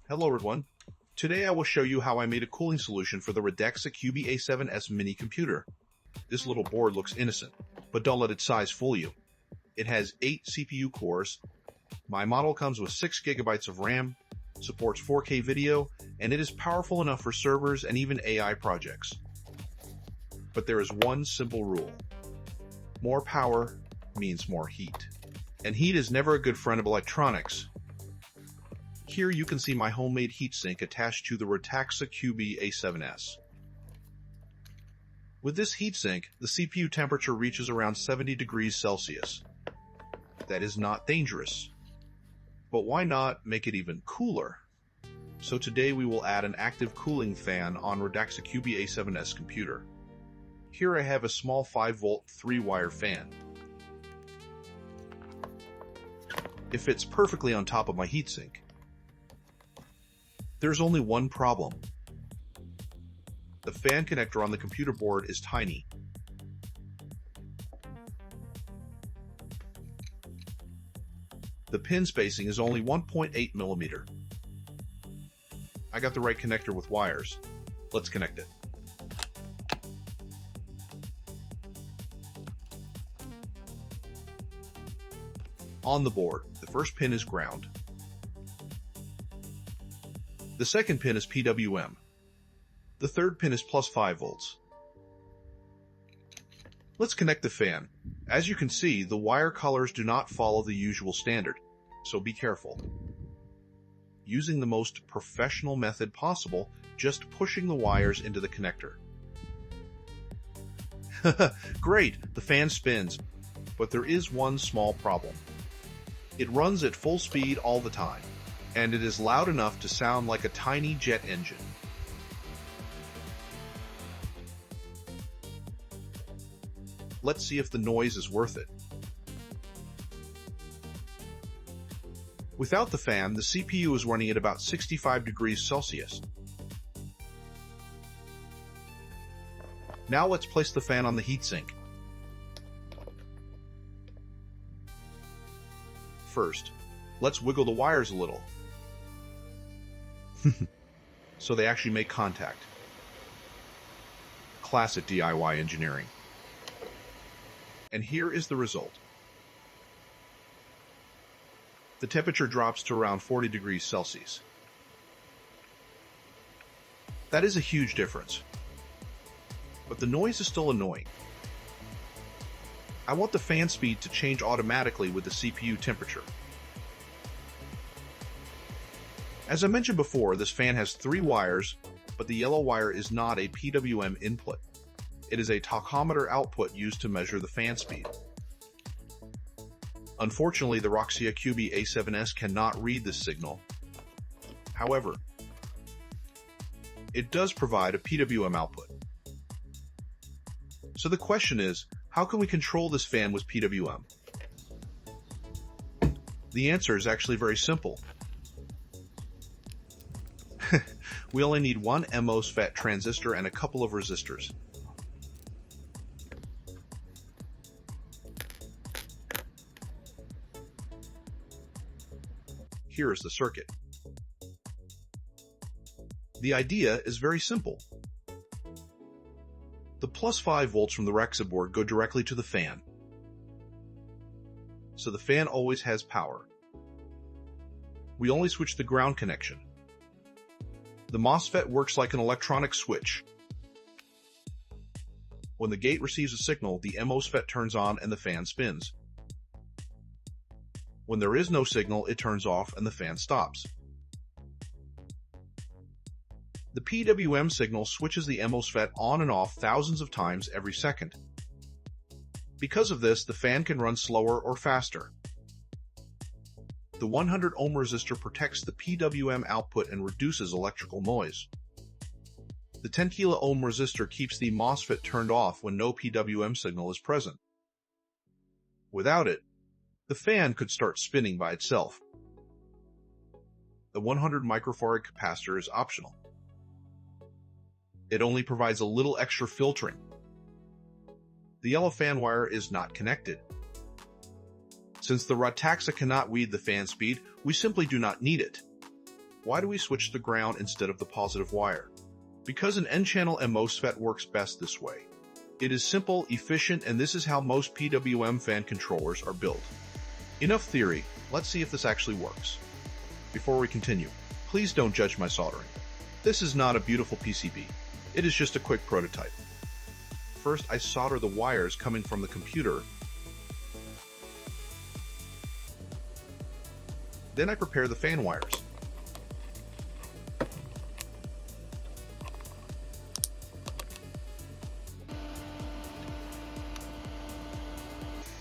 Hello everyone. Today I will show you how I made a cooling solution for the Radxa Cubie A7S mini computer. This little board looks innocent, but don't let its size fool you. It has 8 CPU cores. My model comes with 6 GB of RAM, supports 4K video, and it is powerful enough for servers and even AI projects. But there is one simple rule. More power means more heat. And heat is never a good friend of electronics. Here you can see my homemade heatsink attached to the Radxa Cubie A7S. With this heatsink, the CPU temperature reaches around 70 degrees Celsius. That is not dangerous. But why not make it even cooler? So today we will add an active cooling fan on Radxa Cubie A7S computer. Here I have a small 5-volt 3-wire fan. It fits perfectly on top of my heatsink. There's only one problem. The fan connector on the computer board is tiny. The pin spacing is only 1.8 millimeter. I got the right connector with wires. Let's connect it. On the board, the first pin is ground. The second pin is PWM. The third pin is plus 5 volts. Let's connect the fan. As you can see, the wire colors do not follow the usual standard, so be careful. Using the most professional method possible, just pushing the wires into the connector. Great, the fan spins, but there is one small problem. It runs at full speed all the time, and it is loud enough to sound like a tiny jet engine. Let's see if the noise is worth it. Without the fan, the CPU is running at about 65 degrees Celsius. Now let's place the fan on the heatsink. First, let's wiggle the wires a little, so they actually make contact. Classic DIY engineering. And here is the result. The temperature drops to around 40 degrees Celsius. That is a huge difference. But the noise is still annoying. I want the fan speed to change automatically with the CPU temperature. As I mentioned before, this fan has 3 wires, but the yellow wire is not a PWM input. It is a tachometer output used to measure the fan speed. Unfortunately, the Radxa Cubie A7S cannot read this signal. However, it does provide a PWM output. So the question is, how can we control this fan with PWM? The answer is actually very simple. We only need one MOSFET transistor and a couple of resistors. Here is the circuit. The idea is very simple. The plus 5 volts from the Radxa board go directly to the fan, so the fan always has power. We only switch the ground connection. The MOSFET works like an electronic switch. When the gate receives a signal, the MOSFET turns on and the fan spins. When there is no signal, it turns off and the fan stops. The PWM signal switches the MOSFET on and off thousands of times every second. Because of this, the fan can run slower or faster. The 100 ohm resistor protects the PWM output and reduces electrical noise. The 10 kilo ohm resistor keeps the MOSFET turned off when no PWM signal is present. Without it, the fan could start spinning by itself. The 100 microfarad capacitor is optional. It only provides a little extra filtering. The yellow fan wire is not connected. Since the Radxa cannot read the fan speed, we simply do not need it. Why do we switch to ground instead of the positive wire? Because an N-channel MOSFET works best this way. It is simple, efficient, and this is how most PWM fan controllers are built. Enough theory, let's see if this actually works. Before we continue, please don't judge my soldering. This is not a beautiful PCB. It is just a quick prototype. First, I solder the wires coming from the computer. Then I prepare the fan wires.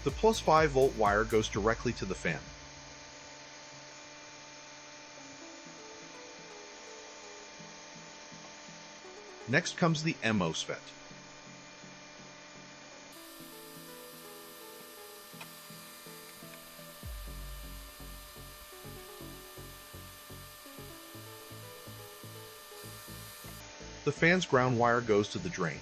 The plus 5-volt wire goes directly to the fan. Next comes the MOSFET. The fan's ground wire goes to the drain.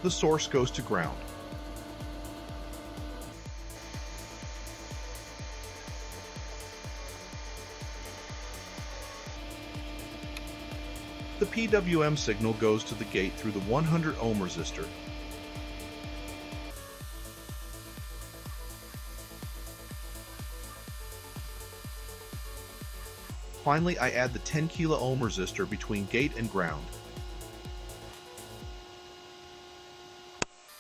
The source goes to ground. The PWM signal goes to the gate through the 100 ohm resistor. Finally, I add the 10 kilo ohm resistor between gate and ground.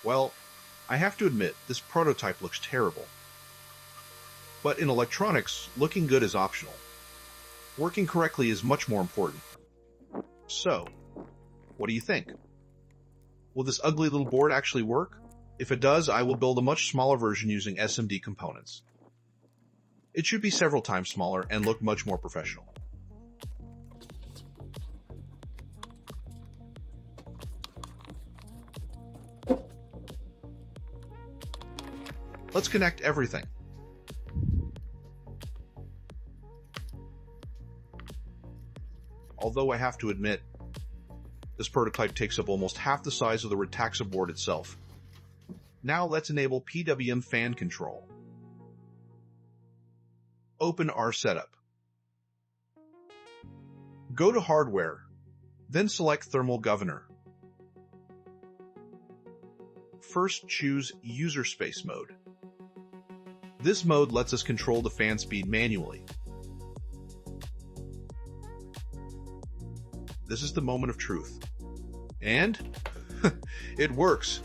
Well, I have to admit, this prototype looks terrible. But in electronics, looking good is optional. Working correctly is much more important. So, what do you think? Will this ugly little board actually work? If it does, I will build a much smaller version using SMD components. It should be several times smaller and look much more professional. Let's connect everything. Although I have to admit, this prototype takes up almost half the size of the Radxa board itself. Now let's enable PWM fan control. Open rsetup. Go to Hardware, then select Thermal Governor. First choose User Space mode. This mode lets us control the fan speed manually. This is the moment of truth. And it works.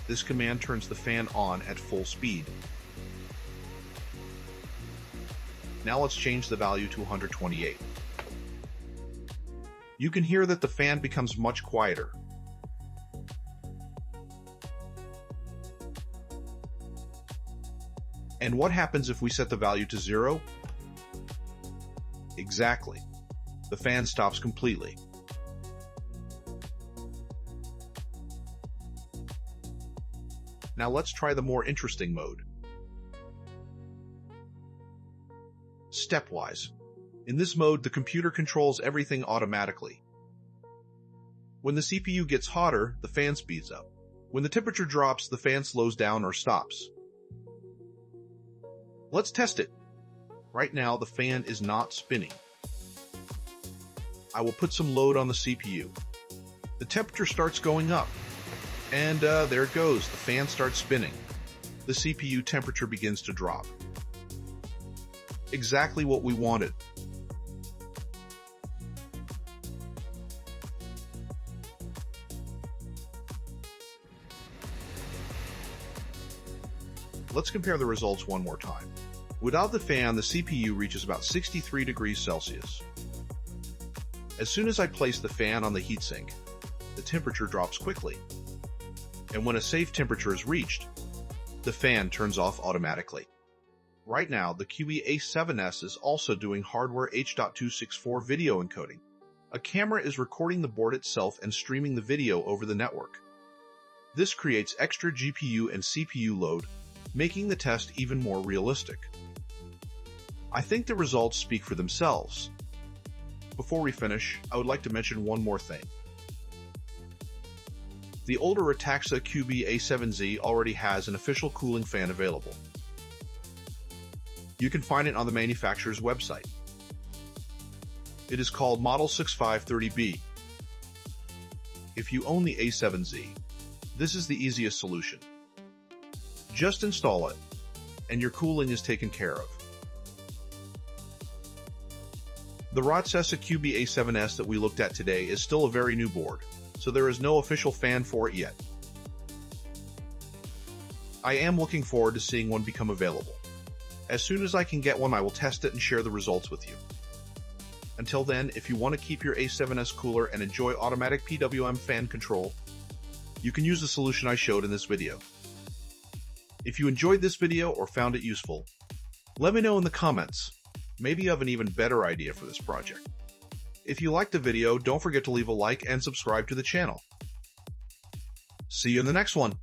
This command turns the fan on at full speed. Now let's change the value to 128. You can hear that the fan becomes much quieter. And what happens if we set the value to 0? Exactly. The fan stops completely. Now let's try the more interesting mode. Stepwise. In this mode, the computer controls everything automatically. When the CPU gets hotter, the fan speeds up. When the temperature drops, the fan slows down or stops. Let's test it. Right now, the fan is not spinning. I will put some load on the CPU. The temperature starts going up. And there it goes. The fan starts spinning. The CPU temperature begins to drop. Exactly what we wanted. Let's compare the results one more time. Without the fan, the CPU reaches about 63 degrees Celsius. As soon as I place the fan on the heatsink, the temperature drops quickly. And when a safe temperature is reached, the fan turns off automatically. Right now, the Cubie A7S is also doing hardware H.264 video encoding. A camera is recording the board itself and streaming the video over the network. This creates extra GPU and CPU load, making the test even more realistic. I think the results speak for themselves. Before we finish, I would like to mention one more thing. The older Radxa Cubie A7S already has an official cooling fan available. You can find it on the manufacturer's website. It is called Model 6530B. If you own the A7S, this is the easiest solution. Just install it, and your cooling is taken care of. The Radxa Cubie A7S that we looked at today is still a very new board, so there is no official fan for it yet. I am looking forward to seeing one become available. As soon as I can get one, I will test it and share the results with you. Until then, if you want to keep your A7S cooler and enjoy automatic PWM fan control, you can use the solution I showed in this video. If you enjoyed this video or found it useful, let me know in the comments. Maybe you have an even better idea for this project. If you liked the video, don't forget to leave a like and subscribe to the channel. See you in the next one.